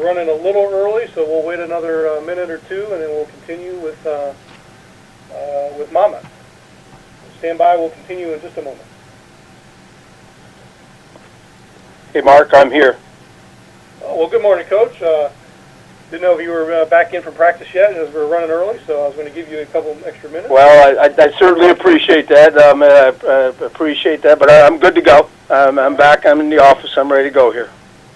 running a little early, so we'll wait another minute or two, and then we'll continue with Monmouth. Stand by. We'll continue in just a moment. Hey, Mark, I'm here. Oh, well, good morning, Coach. Didn't know if you were back in from practice yet, as we're running early, so I was going to give you a couple extra minutes. Well, I certainly appreciate that. I appreciate that, but I'm good to go. I'm back. I'm in the office. I'm ready to go here.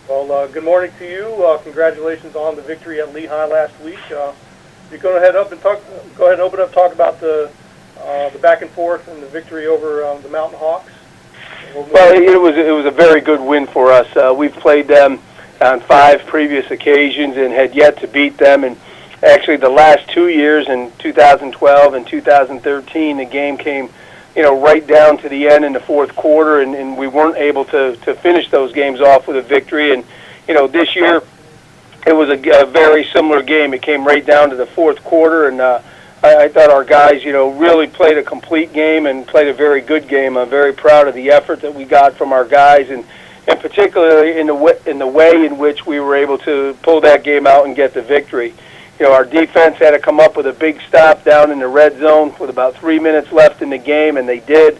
Well, good morning to you. Congratulations on the victory at Lehigh last week. You go ahead and open up, talk about the back and forth and the victory over the Mountain Hawks. Well, it was a very good win for us. We've played them on 5 previous occasions and had yet to beat them. And actually, the last 2 years, in 2012 and 2013, the game came, right down to the end in the fourth quarter, and we weren't able to finish those games off with a victory. And this year, it was a very similar game. It came right down to the fourth quarter, and I thought our guys, really played a complete game and played a very good game. I'm very proud of the effort that we got from our guys, and particularly in the way in which we were able to pull that game out and get the victory. Our defense had to come up with a big stop down in the red zone with about 3 minutes left in the game, and they did.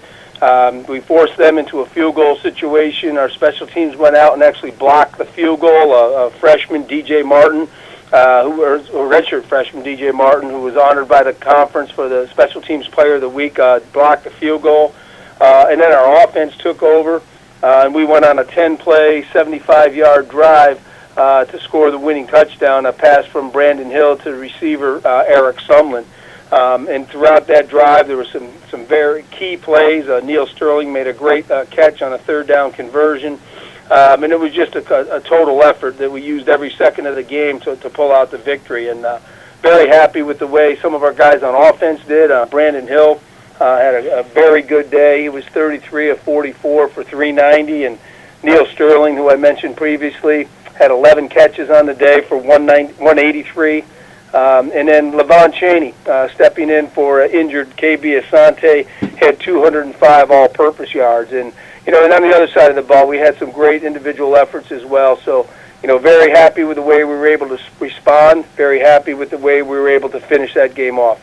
We forced them into a field goal situation. Our special teams went out and actually blocked the field goal. A freshman, DJ Martin, redshirt freshman DJ Martin, who was honored by the conference for the Special Teams Player of the Week, blocked the field goal. And then our offense took over, and we went on a 10-play, 75-yard drive to score the winning touchdown, a pass from Brandon Hill to receiver Eric Sumlin. And throughout that drive, there were some very key plays. Neil Sterling made a great catch on a third down conversion. And it was just a total effort that we used every second of the game to pull out the victory. And very happy with the way some of our guys on offense did. Brandon Hill had a very good day. He was 33 of 44 for 390. And Neil Sterling, who I mentioned previously, had 11 catches on the day for 183. And then Levon Chaney, stepping in for injured KB Asante, had 205 all-purpose yards. And and on the other side of the ball, we had some great individual efforts as well. So, very happy with the way we were able to respond, very happy with the way we were able to finish that game off.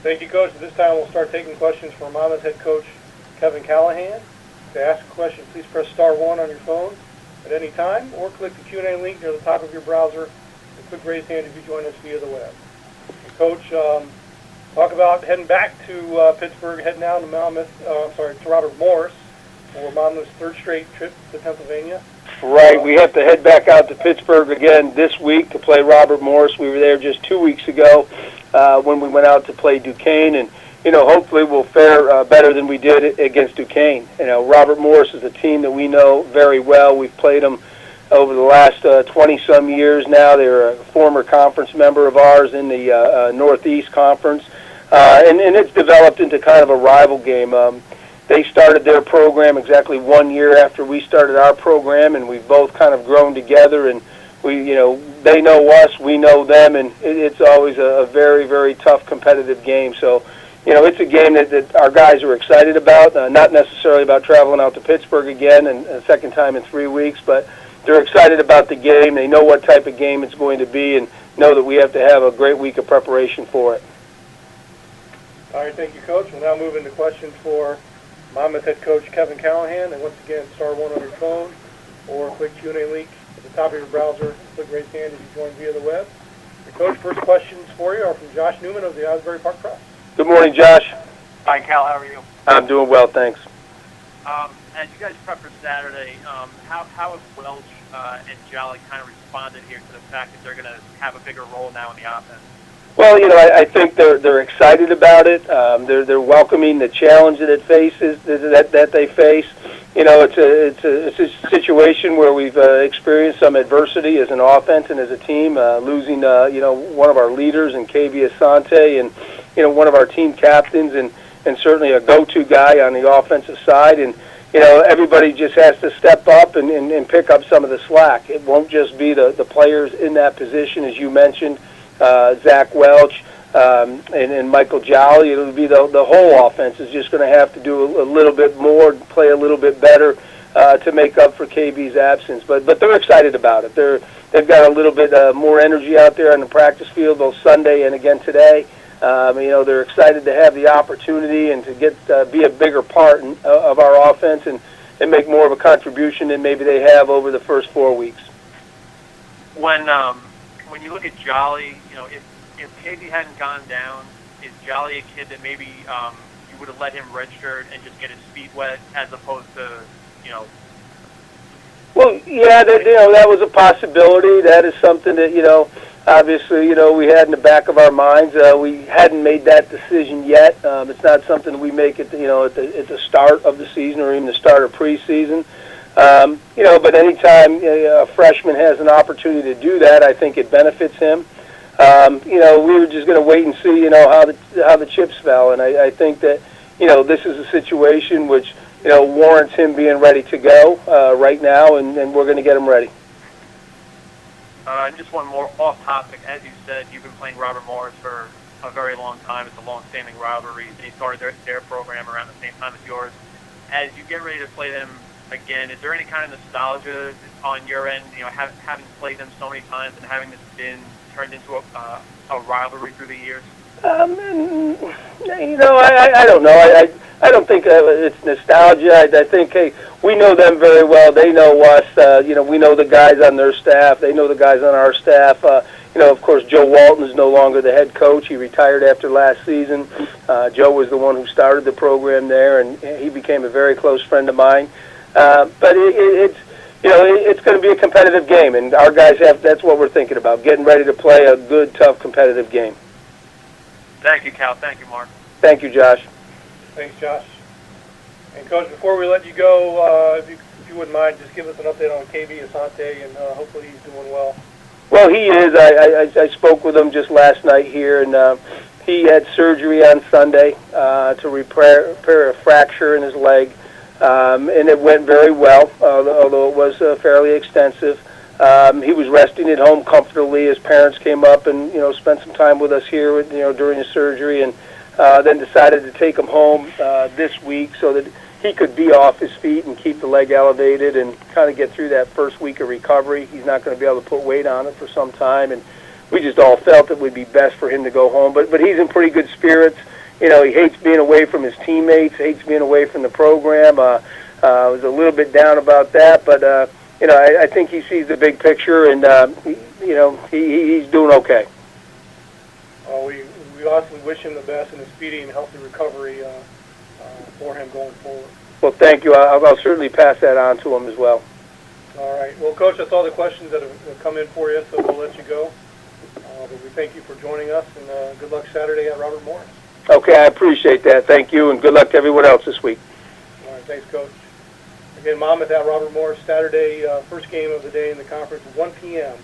Thank you, Coach. At this time, we'll start taking questions from Monmouth head coach Kevin Callahan. To ask a question, please press *1 on your phone at any time, or click the Q&A link near the top of your browser and click raise hand if you join us via the web. And Coach, talk about heading back to Pittsburgh, heading down to to Robert Morris for Monmouth's 3rd straight trip to Pennsylvania. Right, we have to head back out to Pittsburgh again this week to play Robert Morris. We were there just 2 weeks ago when we went out to play Duquesne, and hopefully we'll fare better than we did against Duquesne. Robert Morris is a team that we know very well. We've played them over the last 20-some years now. They're a former conference member of ours in the Northeast Conference. And it's developed into kind of a rival game. They started their program exactly 1 year after we started our program, and we've both kind of grown together. And they know us, we know them, and it's always a very, very tough competitive game. So, it's a game that our guys are excited about. Not necessarily about traveling out to Pittsburgh again, and a second time in 3 weeks, but they're excited about the game. They know what type of game it's going to be, and know that we have to have a great week of preparation for it. All right, thank you, Coach. We'll now move into questions for Monmouth head coach Kevin Callahan. And once again, *1 on your phone, or click Q&A link at the top of your browser. Click raise hand if you join via the web. Your Coach, first questions for you are from Josh Newman of the Asbury Park Press. Good morning, Josh. Hi, Cal. How are you? I'm doing well, thanks. As you guys prep for Saturday, how have Welch and Jolly kind of responded here to the fact that they're going to have a bigger role now in the offense? Well, I think they're excited about it. They're welcoming the challenge that that they face. It's a situation where we've experienced some adversity as an offense and as a team, losing one of our leaders in KB Asante, and one of our team captains, and certainly a go-to guy on the offensive side. And everybody just has to step up and pick up some of the slack. It won't just be the players in that position, as you mentioned. Zach Welch and Michael Jolly. It'll be the whole offense is just going to have to do a little bit more, play a little bit better, to make up for KB's absence. But they're excited about it. They've got a little bit more energy out there on the practice field both Sunday and again today. They're excited to have the opportunity and to get be a bigger part of our offense and make more of a contribution than maybe they have over the first 4 weeks. When you look at Jolly, if KB hadn't gone down, is Jolly a kid that maybe you would have let him redshirt and just get his feet wet as opposed to, Well, yeah, that was a possibility. That is something that, obviously, we had in the back of our minds. We hadn't made that decision yet. It's not something we make at the start of the season or even the start of preseason. But anytime a freshman has an opportunity to do that, I think it benefits him. We were just going to wait and see, how the chips fell, and I think that, this is a situation which, warrants him being ready to go right now, and we're going to get him ready. And just one more off topic. As you said, you've been playing Robert Morris for a very long time. It's a long-standing rivalry. They started their program around the same time as yours. As you get ready to play them again, is there any kind of nostalgia on your end, having played them so many times and having this been turned into a rivalry through the years? I don't know. I don't think it's nostalgia. I think, hey, we know them very well. They know us. We know the guys on their staff. They know the guys on our staff. Of course, Joe Walton is no longer the head coach. He retired after last season. Joe was the one who started the program there, and he became a very close friend of mine. But it's going to be a competitive game, and our guys that's what we're thinking about, getting ready to play a good, tough, competitive game. Thank you, Cal. Thank you, Mark. Thank you, Josh. Thanks, Josh. And, Coach, before we let you go, if you wouldn't mind, just give us an update on KB Asante, and hopefully he's doing well. Well, he is. I spoke with him just last night here, and he had surgery on Sunday to repair a fracture in his leg, and it went very well, although it was fairly extensive. He was resting at home comfortably. His parents came up and spent some time with us here during his surgery, and then decided to take him home this week so that he could be off his feet and keep the leg elevated and kind of get through that first week of recovery. He's not going to be able to put weight on it for some time, and we just all felt it would be best for him to go home. But he's in pretty good spirits. He hates being away from his teammates, hates being away from the program. Was a little bit down about that, but I think he sees the big picture, and he's doing okay. We honestly wish him the best in a speedy and healthy recovery for him going forward. Well, thank you. I'll certainly pass that on to him as well. All right. Well, Coach, that's all the questions that have come in for you, so we'll let you go. But we thank you for joining us, and good luck Saturday at Robert Morris. Okay, I appreciate that. Thank you, and good luck to everyone else this week. All right. Thanks, Coach. Again, Monmouth at Robert Morris Saturday, first game of the day in the conference, 1 p.m.